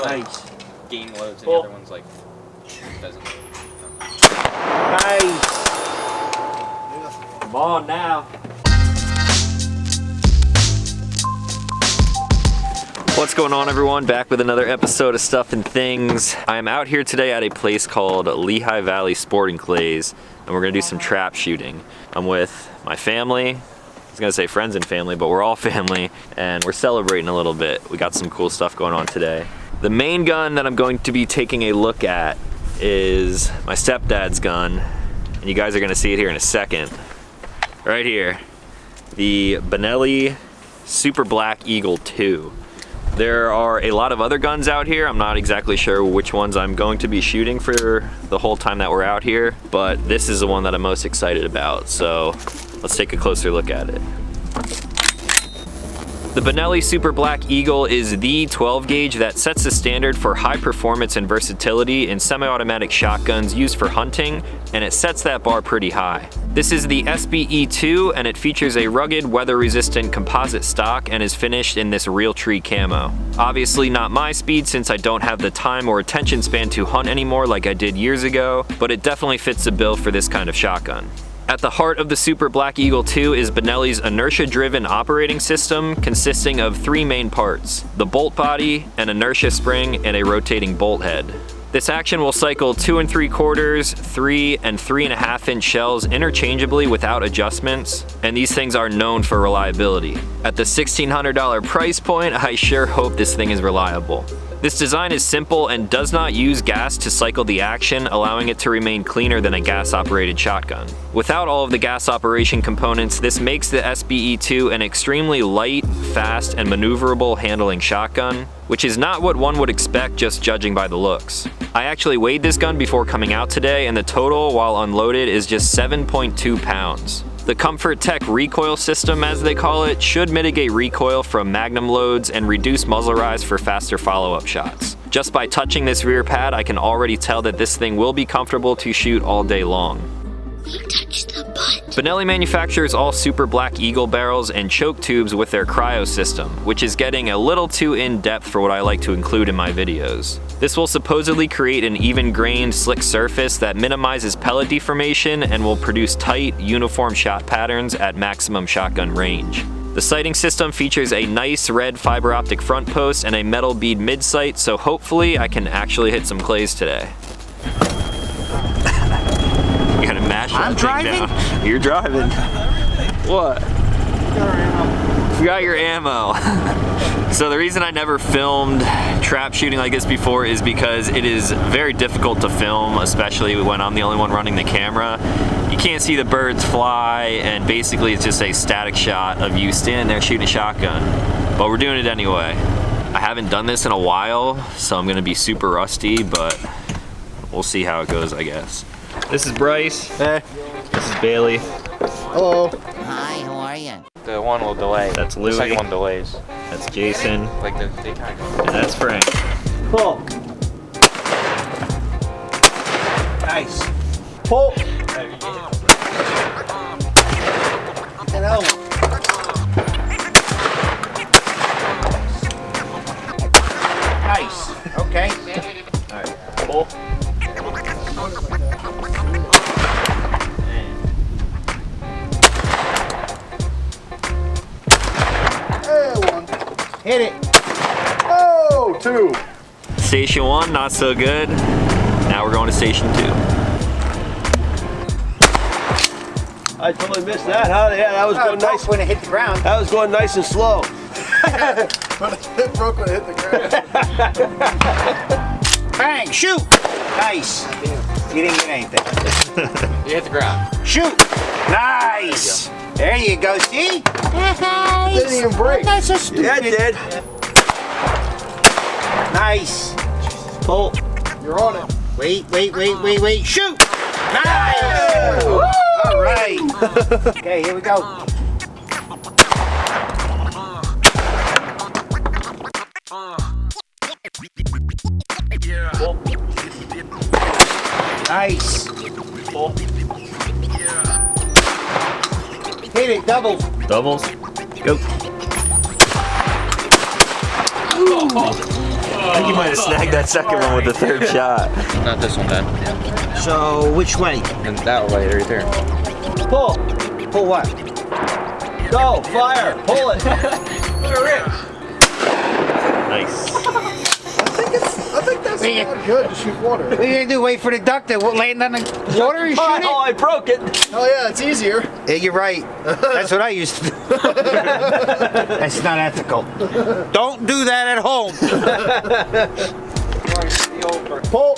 like gain loads, and the other one's like doesn't. Nice. Come on now. What's going on, everyone? Back with another episode of Stuff and Things. I am out here today at a place called Lehigh Valley Sporting Clays, and we're gonna do some trap shooting. I'm with my family. I was gonna say friends and family, but we're all family, and we're celebrating a little bit. We got some cool stuff going on today. The main gun that I'm going to be taking a look at is my stepdad's gun, and you guys are gonna see it here in a second. Right here, the Benelli Super Black Eagle 2. There are a lot of other guns out here. I'm not exactly sure which ones I'm going to be shooting for the whole time that we're out here, but this is the one that I'm most excited about, so let's take a closer look at it. The Benelli Super Black Eagle is the 12 gauge that sets the standard for high performance and versatility in semi-automatic shotguns used for hunting, and it sets that bar pretty high. This is the SBE2, and it features a rugged, weather-resistant composite stock and is finished in this Realtree camo. Obviously not my speed, since I don't have the time or attention span to hunt anymore like I did years ago, but it definitely fits the bill for this kind of shotgun. At the heart of the Super Black Eagle 2 is Benelli's inertia-driven operating system, consisting of three main parts: the bolt body, an inertia spring, and a rotating bolt head. This action will cycle 2 3/4, 3 and 3.5 inch shells interchangeably without adjustments, and these things are known for reliability. At the $1,600 price point, I sure hope this thing is reliable. This design is simple and does not use gas to cycle the action, allowing it to remain cleaner than a gas-operated shotgun. Without all of the gas operation components, this makes the SBE2 an extremely light, fast, and maneuverable handling shotgun, which is not what one would expect just judging by the looks. I actually weighed this gun before coming out today, and the total, while unloaded, is just 7.2 pounds. The Comfort Tech recoil system, as they call it, should mitigate recoil from magnum loads and reduce muzzle rise for faster follow-up shots. Just by touching this rear pad, I can already tell that this thing will be comfortable to shoot all day long. You touched the butt. Benelli manufactures all Super Black Eagle barrels and choke tubes with their cryo system, which is getting a little too in-depth for what I like to include in my videos. This will supposedly create an even-grained, slick surface that minimizes pellet deformation and will produce tight, uniform shot patterns at maximum shotgun range. The sighting system features a nice red fiber optic front post and a metal bead mid-sight, so hopefully I can actually hit some clays today. You gotta mash that thing driving? down. You're driving. What? Forgot your ammo. So the reason I never filmed trap shooting like this before is because it is very difficult to film, especially when I'm the only one running the camera. You can't see the birds fly, and basically it's just a static shot of you standing there shooting a shotgun. But we're doing it anyway. I haven't done this in a while, so I'm gonna be super rusty, but we'll see how it goes, I guess. This is Bryce. Hey. This is Bailey. Hello. Hi, how are you? The one will delay. That's Louis. The second one delays. That's Jason. Like the daytime. And that's Frank. Pull. Nice. Pull. Hello. Nice. Okay. All right. Pull. Hit it. Oh, 2. Station 1, not so good. Now we're going to Station 2. I totally missed that, huh? Yeah, that was going nice when it hit the ground. That was going nice and slow. It broke when it hit the ground. Bang, shoot. Nice. You didn't get anything. You hit the ground. Shoot. Nice. There you go, see? Didn't even break. That's so stupid. Yeah, it did. Nice. Pull. You're on it. Wait. Shoot. Nice. Woo. All right. Okay, here we go. Pull. Nice. Pull. Hit it, doubles. Doubles. Go. think you might have snagged that second one with the third shot. Not this one, Dad. So, which way? And that way, right there. Pull. Pull what? Go. Fire. Pull it. Nice. I think that's not good to shoot water. What are you gonna do? Wait for the duck to land on the water and shoot Oh, it? I broke it. Oh yeah, it's easier. Yeah, you're right. That's what I used to do. That's not ethical. Don't do that at home. Pull.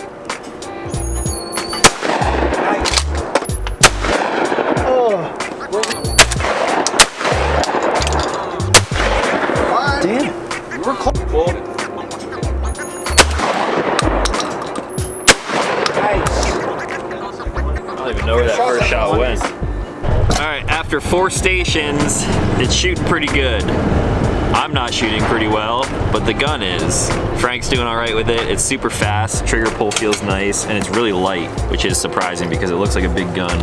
Damn. We're close. I don't even know where that first shot went. Alright, after 4 stations, it's shooting pretty good. I'm not shooting pretty well, but the gun is. Frank's doing alright with it. It's super fast, trigger pull feels nice, and it's really light, which is surprising because it looks like a big gun.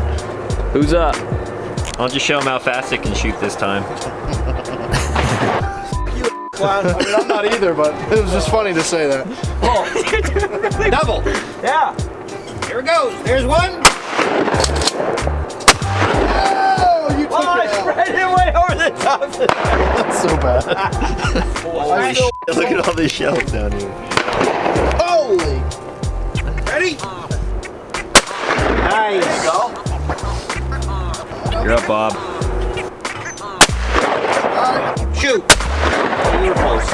Who's up? I'll just show him how fast it can shoot this time. Clown. I mean, I'm not either, but it was just funny to say that. Double. Yeah. Here it goes. There's one. Oh, you took Oh, I it out. spread it way over the top. That's so bad. I still, Look at all these shells down here. holy. Ready? Nice. Go. You're up, Bob. Shoot. You were close.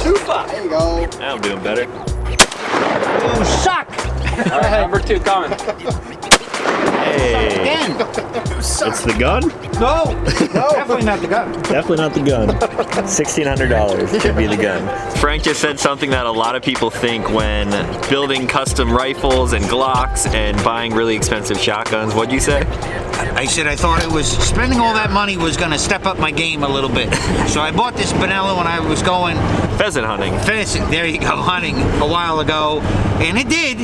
Too far. There you go. Now I'm doing better. You suck. All right, number 2 coming. Hey, Again. it's the gun? No. Definitely not the gun. Definitely not the gun. $1,600 should be the gun. Frank just said something that a lot of people think when building custom rifles and Glocks and buying really expensive shotguns. What'd you say? I said I thought it was spending all that money was gonna step up my game a little bit. So I bought this Benelli when I was going Pheasant hunting. there you go, hunting a while ago, and it did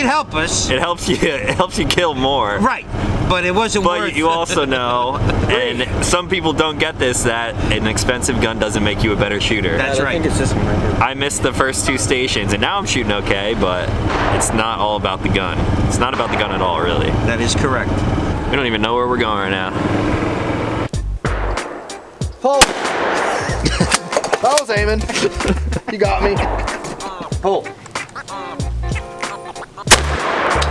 help us. It helps you kill more. Right, but it wasn't worth. But you also know, and some people don't get this, that an expensive gun doesn't make you a better shooter. That's I right. think it's this one right here. I missed the first 2 stations, and now I'm shooting okay, but it's not all about the gun. It's not about the gun at all, really. That is correct. We don't even know where we're going right now. Pull. I was aiming. You got me. Pull.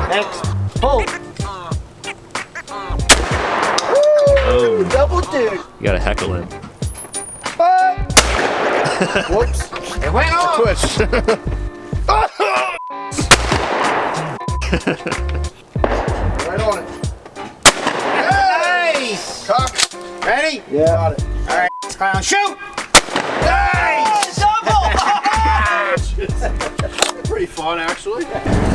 Next. Pull. Oh, Double dig. you gotta heckle him. Whoops. It went off. Twitch. Right on it. Nice. Cock. Ready? Yeah. Got it. All right. Clown, shoot. Nice. Pretty fun, actually.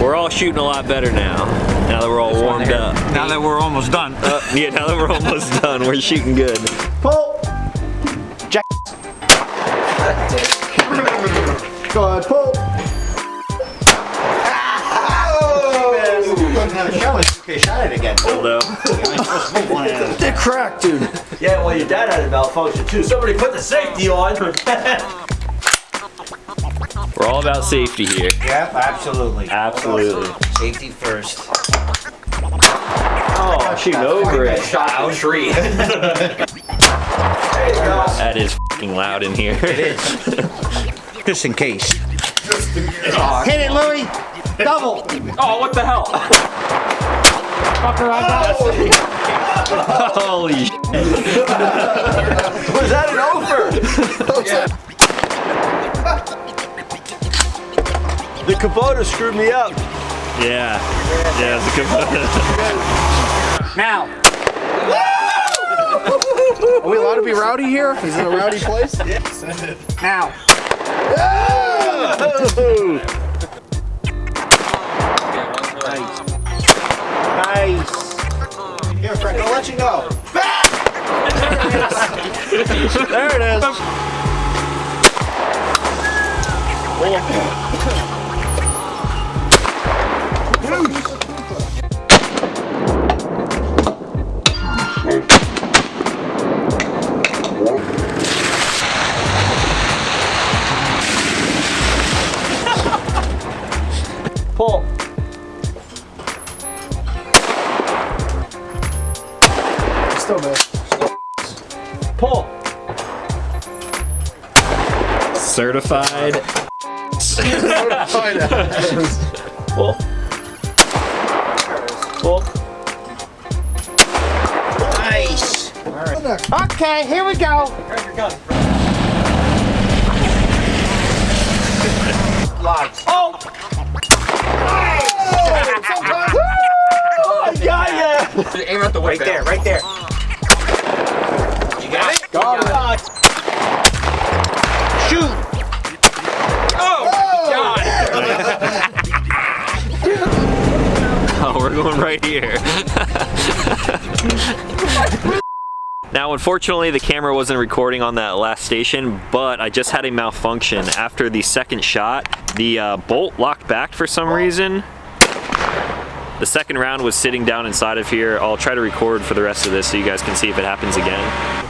We're all shooting a lot better now. Now that we're all warmed up. Now that we're almost done. Yeah, now that we're almost done, we're shooting good. Pull. Jack. Go ahead, pull. Okay, shot it again. Although, Dick crack, dude. Yeah, well, your dad had a malfunction too. Somebody put the safety on. we're all about safety here. Yeah, absolutely. Absolutely. Safety first. Oh, I'm shooting over it. Shot out tree. That is f***ing loud in here. It is. Just in case. Hit it, Louie. Double. Oh, what the hell? Fucker, I got it. Holy sh**. Was that an over? The Kubota screwed me up. Yeah. Yeah, it's a good one. Now. Are we allowed to be rowdy here? Is it a rowdy place? Now. Nice. Here, Frank, I'll let you go. There it is. go, man. Pull. Certified. Pull. Pull. Nice. Okay, here we go. Grab your gun. Lots. Oh! Oh, I got ya! Aim at the Right there, right there. You got it? Got it. Shoot. Oh, we're going right here. Now, unfortunately, the camera wasn't recording on that last station, but I just had a malfunction. After the second shot, the bolt locked back for some reason. The second round was sitting down inside of here. I'll try to record for the rest of this so you guys can see if it happens again.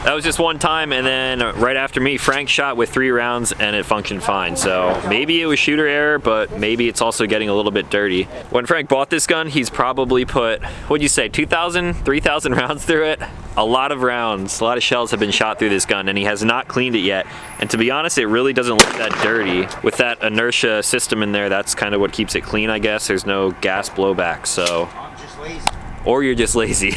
That was just one time, and then right after me, Frank shot with 3 rounds and it functioned fine. So maybe it was shooter error, but maybe it's also getting a little bit dirty. When Frank bought this gun, he's probably put, what'd you say, 2,000, 3,000 rounds through it? A lot of rounds, a lot of shells have been shot through this gun, and he has not cleaned it yet. And to be honest, it really doesn't look that dirty. With that Inertia system in there, that's kind of what keeps it clean, I guess. There's no gas blowback, so. I'm just lazy. Or you're just lazy.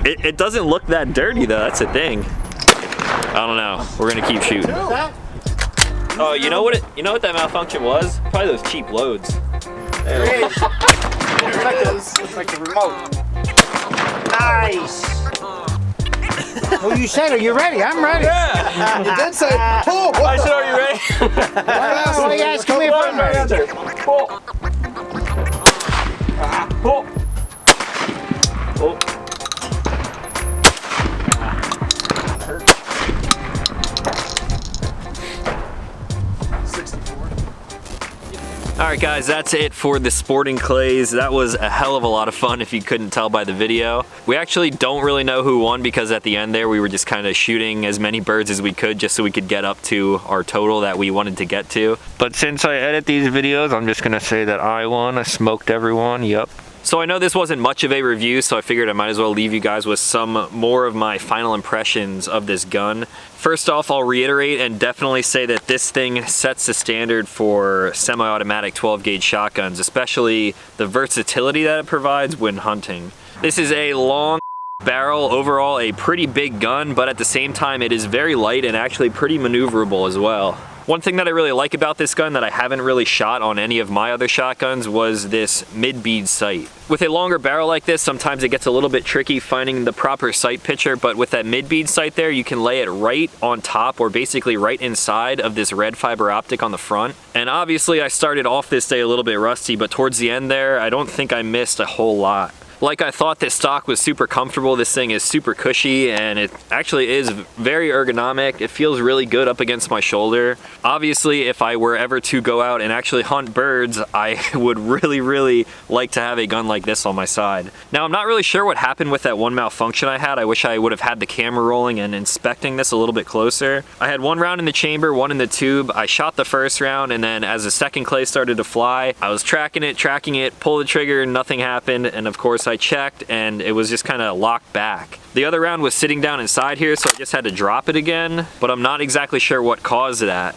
It doesn't look that dirty though, that's the thing. I don't know, we're gonna keep shooting. Oh, you know what that malfunction was? Probably those cheap loads. There it is. Looks like the remote. Nice. Well, you said, are you ready? I'm ready. You did say, pull. I said, are you ready? What are you asking me if I'm ready? Pull. Pull. Pull. Alright guys, that's it for the sporting clays. That was a hell of a lot of fun if you couldn't tell by the video. We actually don't really know who won because at the end there we were just kind of shooting as many birds as we could just so we could get up to our total that we wanted to get to. But since I edit these videos, I'm just gonna say that I won. I smoked everyone, yup. So I know this wasn't much of a review, so I figured I might as well leave you guys with some more of my final impressions of this gun. First off, I'll reiterate and definitely say that this thing sets the standard for semi-automatic 12-gauge shotguns, especially the versatility that it provides when hunting. This is a long barrel, overall a pretty big gun, but at the same time it is very light and actually pretty maneuverable as well. One thing that I really like about this gun that I haven't really shot on any of my other shotguns was this mid-bead sight. With a longer barrel like this, sometimes it gets a little bit tricky finding the proper sight picture, but with that mid-bead sight there, you can lay it right on top or basically right inside of this red fiber optic on the front. And obviously I started off this day a little bit rusty, but towards the end there, I don't think I missed a whole lot. Like I thought, this stock was super comfortable. This thing is super cushy and it actually is very ergonomic. It feels really good up against my shoulder. Obviously, if I were ever to go out and actually hunt birds, I would really like to have a gun like this on my side. Now, I'm not really sure what happened with that one malfunction I had. I wish I would have had the camera rolling and inspecting this a little bit closer. I had 1 round in the chamber, 1 in the tube. I shot the first round, and then as the second clay started to fly, I was tracking it, pull the trigger, nothing happened, and of course I checked and it was just kind of locked back. The other round was sitting down inside here, so I just had to drop it again, but I'm not exactly sure what caused that.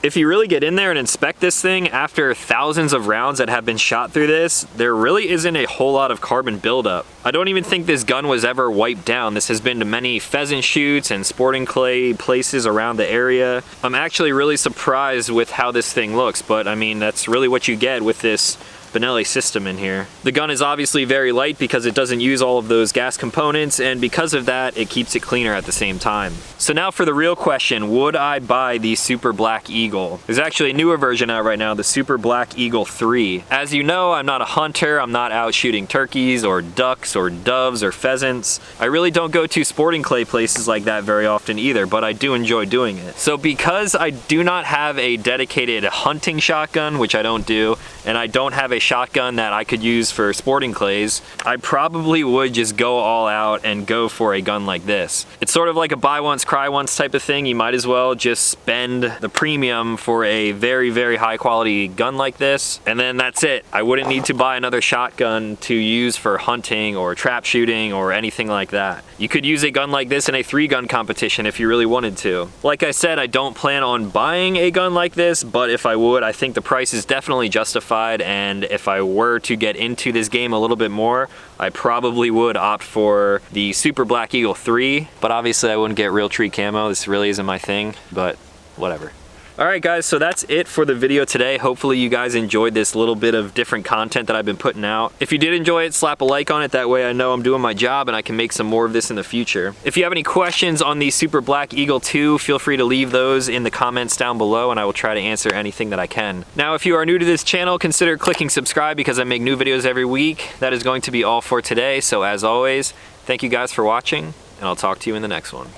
If you really get in there and inspect this thing, after thousands of rounds that have been shot through this, there really isn't a whole lot of carbon buildup. I don't even think this gun was ever wiped down. This has been to many pheasant shoots and sporting clay places around the area. I'm actually really surprised with how this thing looks, but I mean, that's really what you get with this Benelli system in here. The gun is obviously very light because it doesn't use all of those gas components, and because of that, it keeps it cleaner at the same time. So now for the real question, would I buy the Super Black Eagle? There's actually a newer version out right now, the Super Black Eagle 3. As you know, I'm not a hunter. I'm not out shooting turkeys or ducks or doves or pheasants. I really don't go to sporting clay places like that very often either, but I do enjoy doing it. So because I do not have a dedicated hunting shotgun, which I don't do, and I don't have a shotgun that I could use for sporting clays, I probably would just go all out and go for a gun like this. It's sort of like a buy once, cry once type of thing. You might as well just spend the premium for a very, very high quality gun like this, and then that's it. I wouldn't need to buy another shotgun to use for hunting or trap shooting or anything like that. You could use a gun like this in a 3-gun competition if you really wanted to. Like I said, I don't plan on buying a gun like this, but if I would, I think the price is definitely justified, and if I were to get into this game a little bit more, I probably would opt for the Super Black Eagle 3, but obviously I wouldn't get real tree camo. This really isn't my thing, but whatever. Alright guys, so that's it for the video today. Hopefully you guys enjoyed this little bit of different content that I've been putting out. If you did enjoy it, slap a like on it. That way I know I'm doing my job and I can make some more of this in the future. If you have any questions on the Super Black Eagle 2, feel free to leave those in the comments down below and I will try to answer anything that I can. Now, if you are new to this channel, consider clicking subscribe because I make new videos every week. That is going to be all for today. So as always, thank you guys for watching and I'll talk to you in the next one.